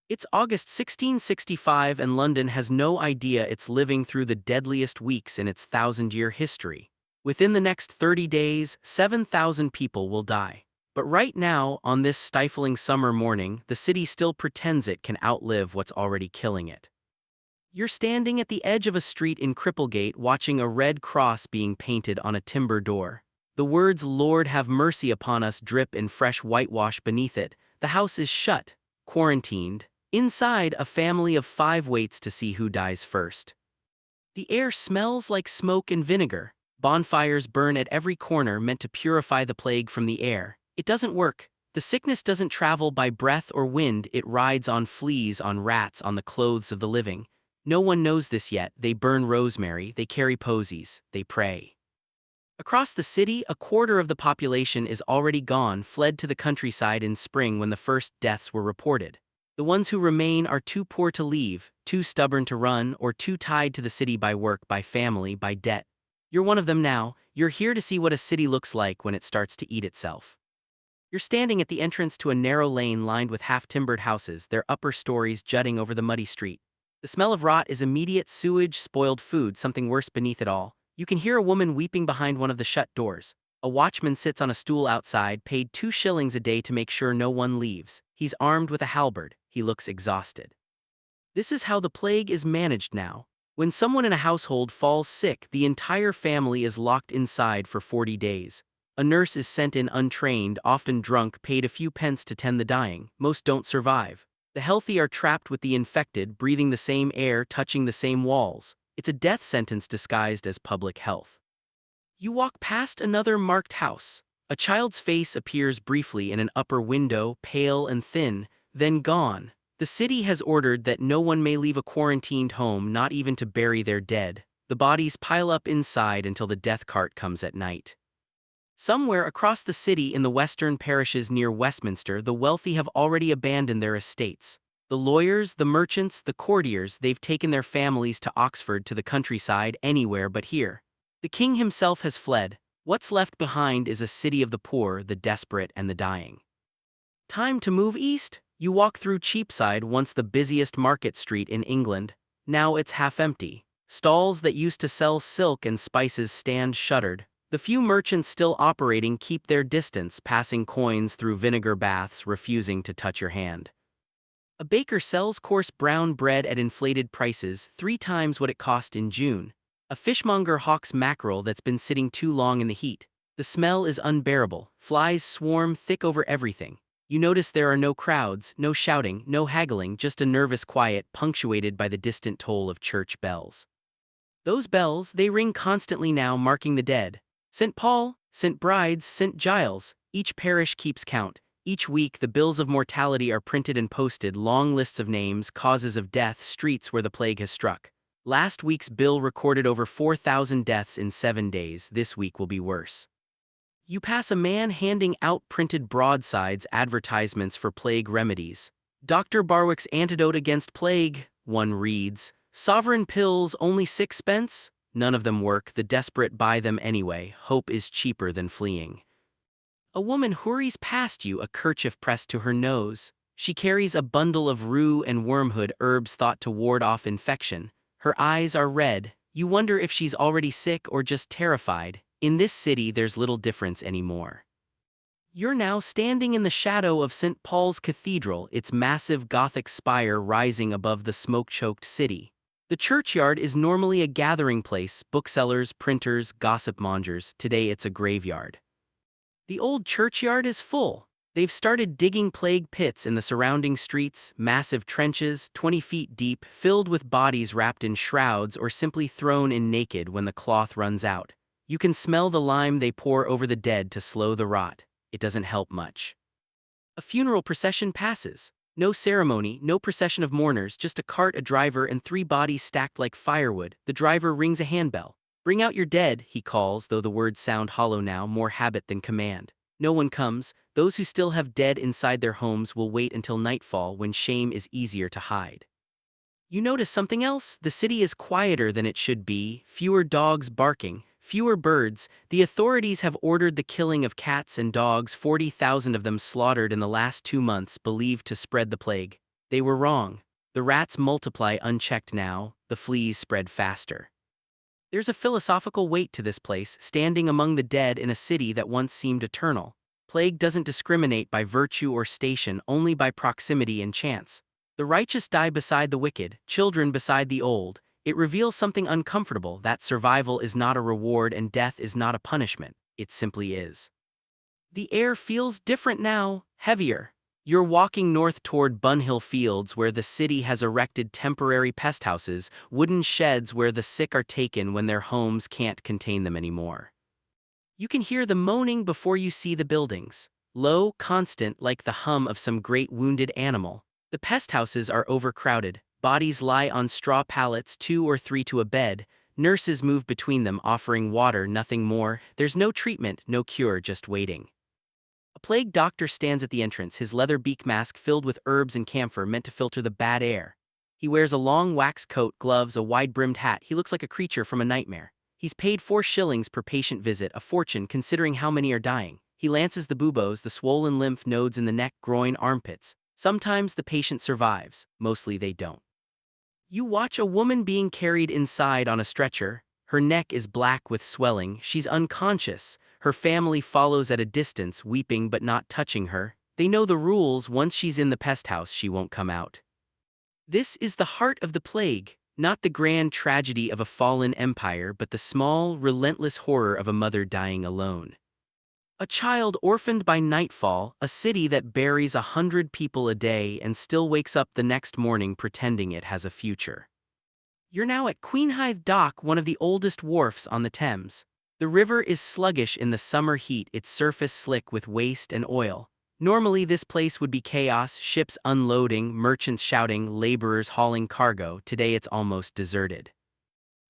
It's August 1665 and London has no idea it's living through the deadliest weeks in its thousand-year history. Within the next 30 days, 7,000 people will die. But right now, on this stifling summer morning, the city still pretends it can outlive what's already killing it. You're standing at the edge of a street in Cripplegate watching a red cross being painted on a timber door. The words "Lord have mercy upon us" drip in fresh whitewash beneath it. The house is shut, quarantined. Inside, a family of 5 waits to see who dies first. The air smells like smoke and vinegar. Bonfires burn at every corner meant to purify the plague from the air. It doesn't work. The sickness doesn't travel by breath or wind, it rides on fleas, on rats, on the clothes of the living. No one knows this yet. They burn rosemary, they carry posies, they pray. Across the city, a quarter of the population is already gone, fled to the countryside in spring when the first deaths were reported. The ones who remain are too poor to leave, too stubborn to run, or too tied to the city by work, by family, by debt. You're one of them now. You're here to see what a city looks like when it starts to eat itself. You're standing at the entrance to a narrow lane lined with half-timbered houses, their upper stories jutting over the muddy street. The smell of rot is immediate: sewage, spoiled food, something worse beneath it all. You can hear a woman weeping behind one of the shut doors. A watchman sits on a stool outside, paid 2 shillings a day to make sure no one leaves. He's armed with a halberd. He looks exhausted. This is how the plague is managed now. When someone in a household falls sick, the entire family is locked inside for 40 days. A nurse is sent in untrained, often drunk, paid a few pence to tend the dying. Most don't survive. The healthy are trapped with the infected, breathing the same air, touching the same walls. It's a death sentence disguised as public health. You walk past another marked house. A child's face appears briefly in an upper window, pale and thin, then gone. The city has ordered that no one may leave a quarantined home, not even to bury their dead. The bodies pile up inside until the death cart comes at night. Somewhere across the city in the western parishes near Westminster, the wealthy have already abandoned their estates. The lawyers, the merchants, the courtiers, they've taken their families to Oxford, to the countryside, anywhere but here. The king himself has fled. What's left behind is a city of the poor, the desperate, and the dying. Time to move east? You walk through Cheapside, once the busiest market street in England. Now it's half empty. Stalls that used to sell silk and spices stand shuttered. The few merchants still operating keep their distance, passing coins through vinegar baths, refusing to touch your hand. A baker sells coarse brown bread at inflated prices, 3 times what it cost in June. A fishmonger hawks mackerel that's been sitting too long in the heat. The smell is unbearable. Flies swarm thick over everything. You notice there are no crowds, no shouting, no haggling, just a nervous quiet punctuated by the distant toll of church bells. Those bells, they ring constantly now, marking the dead. St. Paul, St. Bride's, St. Giles, each parish keeps count. Each week the bills of mortality are printed and posted, long lists of names, causes of death, streets where the plague has struck. Last week's bill recorded over 4,000 deaths in 7 days. This week will be worse. You pass a man handing out printed broadsides, advertisements for plague remedies. Dr. Barwick's antidote against plague, one reads. Sovereign pills, only 6 pence? None of them work, the desperate buy them anyway. Hope is cheaper than fleeing. A woman hurries past you, a kerchief pressed to her nose. She carries a bundle of rue and wormwood, herbs thought to ward off infection. Her eyes are red. You wonder if she's already sick or just terrified. In this city, there's little difference anymore. You're now standing in the shadow of St. Paul's Cathedral, its massive Gothic spire rising above the smoke-choked city. The churchyard is normally a gathering place, booksellers, printers, gossip mongers. Today it's a graveyard. The old churchyard is full. They've started digging plague pits in the surrounding streets, massive trenches, 20 feet deep, filled with bodies wrapped in shrouds or simply thrown in naked when the cloth runs out. You can smell the lime they pour over the dead to slow the rot. It doesn't help much. A funeral procession passes. No ceremony, no procession of mourners, just a cart, a driver, and 3 bodies stacked like firewood. The driver rings a handbell. Bring out your dead, he calls, though the words sound hollow now, more habit than command. No one comes. Those who still have dead inside their homes will wait until nightfall, when shame is easier to hide. You notice something else? The city is quieter than it should be, fewer dogs barking, fewer birds. The authorities have ordered the killing of cats and dogs, 40,000 of them slaughtered in the last 2 months, believed to spread the plague. They were wrong. The rats multiply unchecked now, the fleas spread faster. There's a philosophical weight to this place, standing among the dead in a city that once seemed eternal. Plague doesn't discriminate by virtue or station, only by proximity and chance. The righteous die beside the wicked, children beside the old. It reveals something uncomfortable, that survival is not a reward and death is not a punishment. It simply is. The air feels different now, heavier. You're walking north toward Bunhill Fields, where the city has erected temporary pest houses, wooden sheds where the sick are taken when their homes can't contain them anymore. You can hear the moaning before you see the buildings. Low, constant, like the hum of some great wounded animal. The pest houses are overcrowded. Bodies lie on straw pallets, 2 or 3 to a bed. Nurses move between them, offering water, nothing more. There's no treatment, no cure, just waiting. A plague doctor stands at the entrance, his leather beak mask filled with herbs and camphor meant to filter the bad air. He wears a long wax coat, gloves, a wide-brimmed hat. He looks like a creature from a nightmare. He's paid 4 shillings per patient visit, a fortune considering how many are dying. He lances the buboes, the swollen lymph nodes in the neck, groin, armpits. Sometimes the patient survives, mostly they don't. You watch a woman being carried inside on a stretcher. Her neck is black with swelling, she's unconscious. Her family follows at a distance, weeping but not touching her. They know the rules, once she's in the pest house she won't come out. This is the heart of the plague, not the grand tragedy of a fallen empire but the small, relentless horror of a mother dying alone. A child orphaned by nightfall, a city that buries 100 people a day and still wakes up the next morning pretending it has a future. You're now at Queenhithe Dock, one of the oldest wharfs on the Thames. The river is sluggish in the summer heat, its surface slick with waste and oil. Normally this place would be chaos, ships unloading, merchants shouting, laborers hauling cargo. Today it's almost deserted.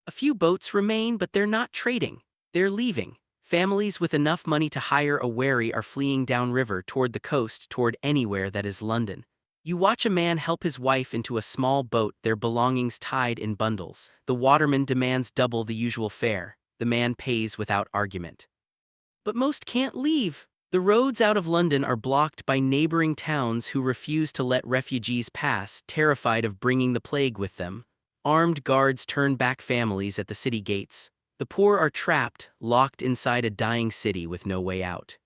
A few boats remain, but they're not trading. They're leaving. Families with enough money to hire a wherry are fleeing downriver toward the coast, toward anywhere that is London. You watch a man help his wife into a small boat, their belongings tied in bundles. The waterman demands double the usual fare. The man pays without argument. But most can't leave. The roads out of London are blocked by neighboring towns who refuse to let refugees pass, terrified of bringing the plague with them. Armed guards turn back families at the city gates. The poor are trapped, locked inside a dying city with no way out.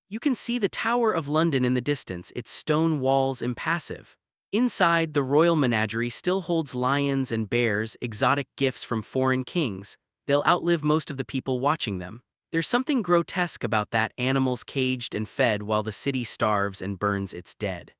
You can see the Tower of London in the distance, its stone walls impassive. Inside, the royal menagerie still holds lions and bears, exotic gifts from foreign kings. They'll outlive most of the people watching them. There's something grotesque about that, animals caged and fed while the city starves and burns its dead.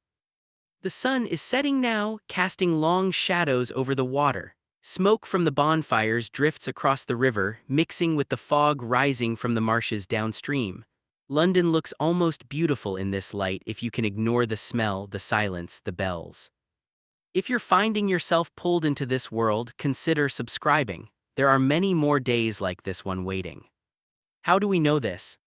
The sun is setting now, casting long shadows over the water. Smoke from the bonfires drifts across the river, mixing with the fog rising from the marshes downstream. London looks almost beautiful in this light if you can ignore the smell, the silence, the bells. If you're finding yourself pulled into this world, consider subscribing. There are many more days like this one waiting. How do we know this?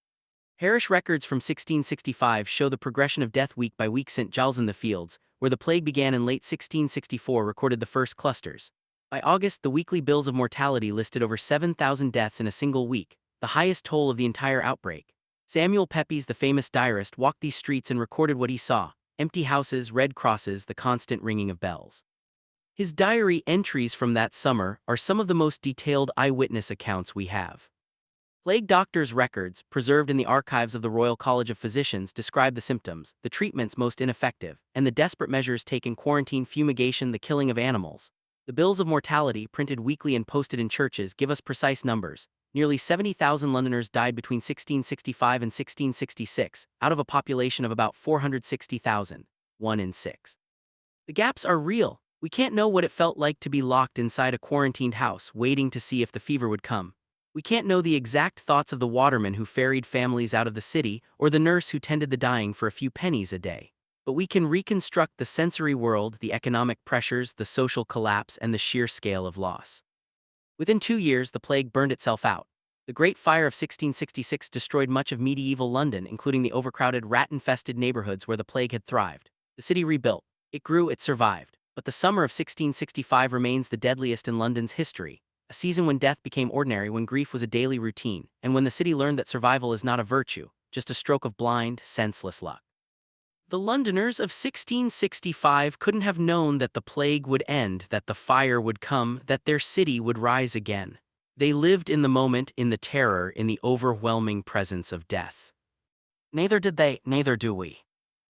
Parish records from 1665 show the progression of death week by week. St. Giles in the Fields, where the plague began in late 1664, recorded the first clusters. By August, the weekly bills of mortality listed over 7,000 deaths in a single week, the highest toll of the entire outbreak. Samuel Pepys, the famous diarist, walked these streets and recorded what he saw: empty houses, red crosses, the constant ringing of bells. His diary entries from that summer are some of the most detailed eyewitness accounts we have. Plague doctors' records, preserved in the archives of the Royal College of Physicians, describe the symptoms, the treatments most ineffective, and the desperate measures taken: quarantine, fumigation, the killing of animals. The bills of mortality, printed weekly and posted in churches, give us precise numbers. Nearly 70,000 Londoners died between 1665 and 1666, out of a population of about 460,000, 1 in 6. The gaps are real. We can't know what it felt like to be locked inside a quarantined house, waiting to see if the fever would come. We can't know the exact thoughts of the waterman who ferried families out of the city, or the nurse who tended the dying for a few pennies a day. But we can reconstruct the sensory world, the economic pressures, the social collapse, and the sheer scale of loss. Within 2 years, the plague burned itself out. The Great Fire of 1666 destroyed much of medieval London, including the overcrowded, rat-infested neighborhoods where the plague had thrived. The city rebuilt. It grew, it survived. But the summer of 1665 remains the deadliest in London's history, a season when death became ordinary, when grief was a daily routine, and when the city learned that survival is not a virtue, just a stroke of blind, senseless luck. The Londoners of 1665 couldn't have known that the plague would end, that the fire would come, that their city would rise again. They lived in the moment, in the terror, in the overwhelming presence of death. Neither did they, neither do we.